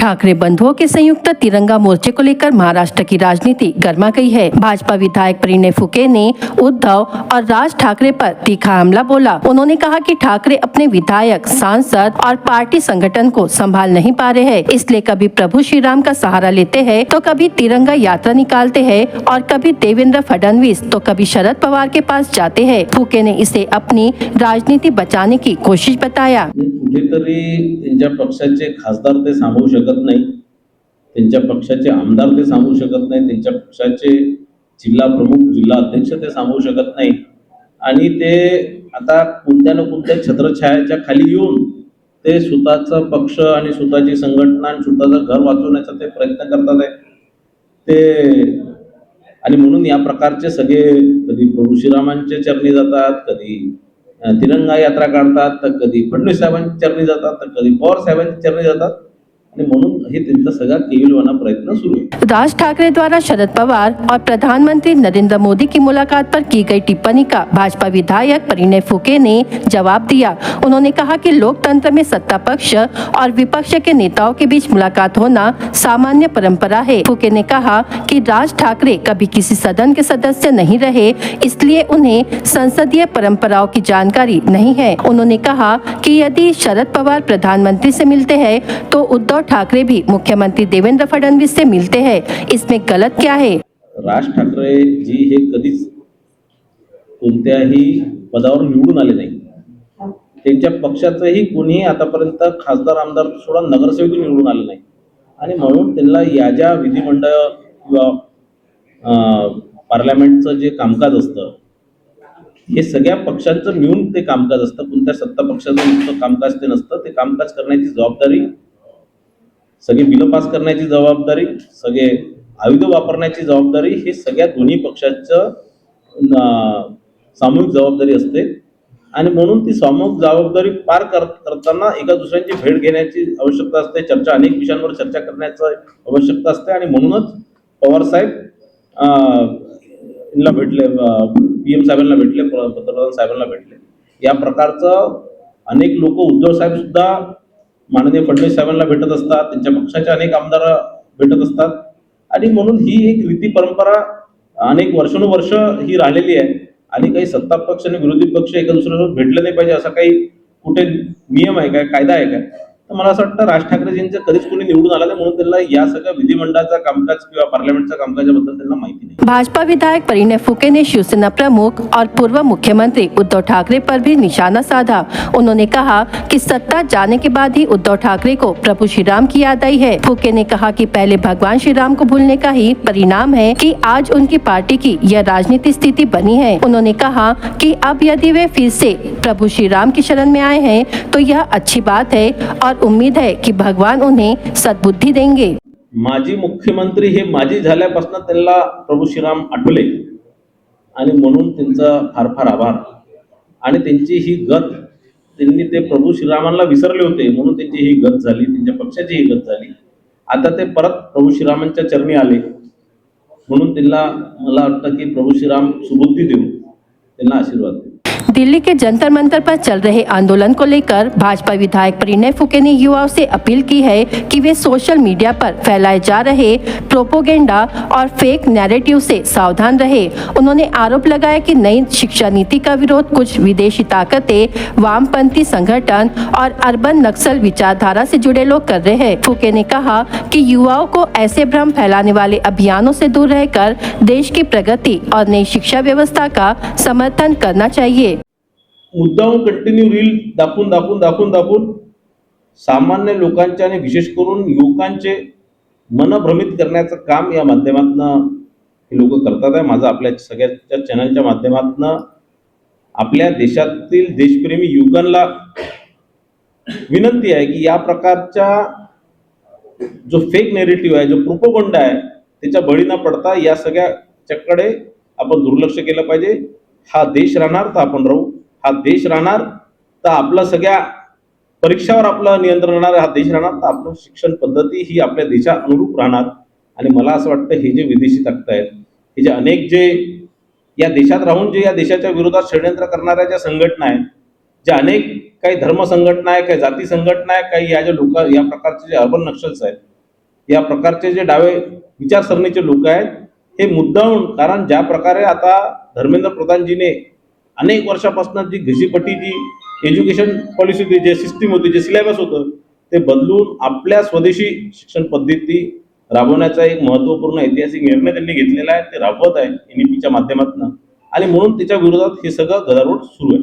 ठाकरे बंधुओं के संयुक्त तिरंगा मोर्चे को लेकर महाराष्ट्र की राजनीति गर्मा गई है। भाजपा विधायक परिणय फुके ने उद्धव और राज ठाकरे पर तीखा हमला बोला। उन्होंने कहा कि ठाकरे अपने विधायक, सांसद और पार्टी संगठन को संभाल नहीं पा रहे हैं, इसलिए कभी प्रभु श्री राम का सहारा लेते हैं तो कभी तिरंगा यात्रा निकालते हैं और कभी देवेंद्र फडणवीस तो कभी शरद पवार के पास जाते हैं। फुके ने इसे अपनी राजनीति बचाने की कोशिश बताया। कुठेतरी त्यांच्या पक्षाचे खासदार ते सांभाळू शकत नाही, त्यांच्या पक्षाचे आमदार ते सांभाळू शकत नाही, त्यांच्या पक्षाचे जिल्हा प्रमुख, जिल्हा अध्यक्ष ते सांभाळू शकत नाही आणि ते आता कोणत्या ना कोणत्या छत्रछायाच्या खाली येऊन ते स्वतःचा पक्ष आणि स्वतःची संघटना आणि स्वतःचं घर वाचवण्याचा ते प्रयत्न करतात आहे ते। आणि म्हणून या प्रकारचे सगळे कधी प्रभू श्रीरामांच्या चरणी जातात, कधी तिरंगा यात्रा काढतात, तर कधी फडणवीस साहेबांच्या चरणी जातात, तर कधी पवार साहेबांच्या चरणी जातात आणि म्हणून हे त्यांचा सगळा केविलवाना प्रयत्न सुरू है। राज ठाकरे द्वारा शरद पवार और प्रधानमंत्री नरेंद्र मोदी की मुलाकात पर की गई टिप्पणी का भाजपा विधायक परिणय फुके ने जवाब दिया। उन्होंने कहा कि लोकतंत्र में सत्ता पक्ष और विपक्ष के नेताओं के बीच मुलाकात होना सामान्य परंपरा है। फुके ने कहा कि राज ठाकरे कभी किसी सदन के सदस्य नहीं रहे, इसलिए उन्हें संसदीय परंपराओं की जानकारी नहीं है। उन्होंने कहा कि यदि शरद पवार प्रधानमंत्री से मिलते हैं तो उद्धव ठाकरे भी मुख्यमंत्री देवेंद्र फडणवीस से मिलते हैं, इसमें गलत क्या है। राज ठाकरे जी हे कधीच कोणत्याही पदावर निवडून आले नाही, त्यांच्या पक्षाचंही कोणीही आतापर्यंत खासदार, आमदार सोडा नगरसेवक निवडून आले नाही आणि म्हणून त्यांना या ज्या विधिमंडळ किंवा पार्लमेंटचं जे कामकाज असतं हे सगळ्या पक्षांचं मिळून ते कामकाज असतं। कोणत्या सत्ता पक्षाचं नुसतं कामकाज ते नसतं, ते कामकाज करण्याची जबाबदारी, सगळे बिल पास करण्याची जबाबदारी, सगळे आयुध वापरण्याची जबाबदारी हे सगळ्या दोन्ही पक्षाचं सामूहिक जबाबदारी असते आणि म्हणून ती सामूहिक जबाबदारी पार करताना एका दुसऱ्यांची भेट घेण्याची आवश्यकता असते, चर्चा अनेक विषयांवर चर्चा करण्याची आवश्यकता असते आणि म्हणूनच पवार साहेब यांना भेटले, PM साहेबांना भेटले, पंतप्रधान साहेबांना भेटले। या प्रकारचं अनेक लोक, उद्धव साहेब सुद्धा माननीय फडणवीस साहेबांना भेटत असतात, त्यांच्या पक्षाचे अनेक आमदार भेटत असतात आणि म्हणून ही एक रीती परंपरा अनेक वर्षानुवर्ष ही राहिलेली आहे आणि काही सत्ता पक्ष आणि विरोधी पक्ष एका दुसऱ्यासोबत भेटले नाही पाहिजे असा काही कुठे नियम आहे काय, कायदा आहे काय? तर मला असं वाटतं राज ठाकरेजींचं कधीच कोणी निवडून आला नाही, म्हणून त्यांना या सगळ्या विधिमंडळाचा कामकाज किंवा पार्लमेंटच्या कामकाजाबद्दल त्यांना माहिती नाही। भाजपा विधायक परिणय फुके ने शिवसेना प्रमुख और पूर्व मुख्यमंत्री उद्धव ठाकरे पर भी निशाना साधा। उन्होंने कहा कि सत्ता जाने के बाद ही उद्धव ठाकरे को प्रभु श्री राम की याद आई है। फुके ने कहा कि पहले भगवान श्री राम को भूलने का ही परिणाम है कि आज उनकी पार्टी की यह राजनीतिक स्थिति बनी है। उन्होंने कहा कि अब यदि वे फिर से प्रभु श्री राम की शरण में आए हैं तो यह अच्छी बात है और उम्मीद है कि भगवान उन्हें सद्बुद्धि देंगे। माजी मुख्यमंत्री हे माजी झाल्यापासून त्यांना प्रभू श्रीराम आठवले आणि म्हणून त्यांचा फार फार आभार आणि त्यांची ही गत, त्यांनी ते प्रभू श्रीरामांना विसरले होते म्हणून त्यांची ही गत झाली, त्यांच्या पक्षाची ही गत झाली। आता ते परत प्रभू श्रीरामांच्या चरणी आले म्हणून त्यांना मला वाटतं की प्रभू श्रीराम सुबुद्धी देऊन त्यांना आशीर्वाद देऊ। दिल्ली के जंतर मंतर पर चल रहे आंदोलन को लेकर भाजपा विधायक परिणय फुके ने युवाओं से अपील की है कि वे सोशल मीडिया पर फैलाए जा रहे प्रोपोगेंडा और फेक नैरेटिव से सावधान रहे। उन्होंने आरोप लगाया कि नई शिक्षा नीति का विरोध कुछ विदेशी ताकतें, वामपंथी संगठन और अर्बन नक्सल विचारधारा से जुड़े लोग कर रहे हैं। फुके ने कहा कि युवाओं को ऐसे भ्रम फैलाने वाले अभियानों से दूर रहकर देश की प्रगति और नई शिक्षा व्यवस्था का समर्थन करना चाहिए। मुद्दाम कंटिन्यू रील दाखवून सामान्य लोकांचे आणि विशेष करून युवकांचे मन भ्रमित करण्याचं काम या माध्यमातून हे लोक करतात आहे। माझा आपल्या सगळ्या चॅनलच्या माध्यमातून आपल्या देशातील देशप्रेमी युवकांना विनंती आहे की या प्रकारच्या जो फेक नेरेटिव्ह आहे, जो प्रोपोगंडा आहे, त्याच्या बळी न पडता या सगळ्याच्याकडे आपण दुर्लक्ष केलं पाहिजे। हा देश राहणार तर आपण राहू, हा देश राहणार तर आपलं सगळ्या परीक्षावर आपलं नियंत्रण राहणार, हा देश राहणार तर आपलं शिक्षण पद्धती ही आपल्या देशा अनुरूप राहणार। आणि मला असं वाटतं हे जे विदेशी ताकद आहेत, हे जे अनेक जे या देशात राहून जे या देशाच्या विरोधात षडयंत्र करणाऱ्या ज्या संघटना आहेत, ज्या अनेक काही धर्म संघटना आहे, काही जाती संघटना आहे, काही या ज्या लोक या प्रकारचे जे अर्बन नक्षल्स आहेत, या प्रकारचे जे डावे विचारसरणीचे लोक आहेत हे मुद्दामून, कारण ज्या प्रकारे आता धर्मेंद्र प्रधानजीने अनेक वर्षापासून जी घिशीपट्टी जी एज्युकेशन पॉलिसी होती, जे सिस्टीम होती, जे सिलेबस होतं ते बदलून आपल्या स्वदेशी शिक्षण पद्धती राबवण्याचा एक महत्त्वपूर्ण ऐतिहासिक निर्णय त्यांनी घेतलेला आहे. ते राबवत आहे NEP च्या माध्यमातून, आणि म्हणून त्याच्या विरोधात हे सगळं गदारोळ सुरू आहे.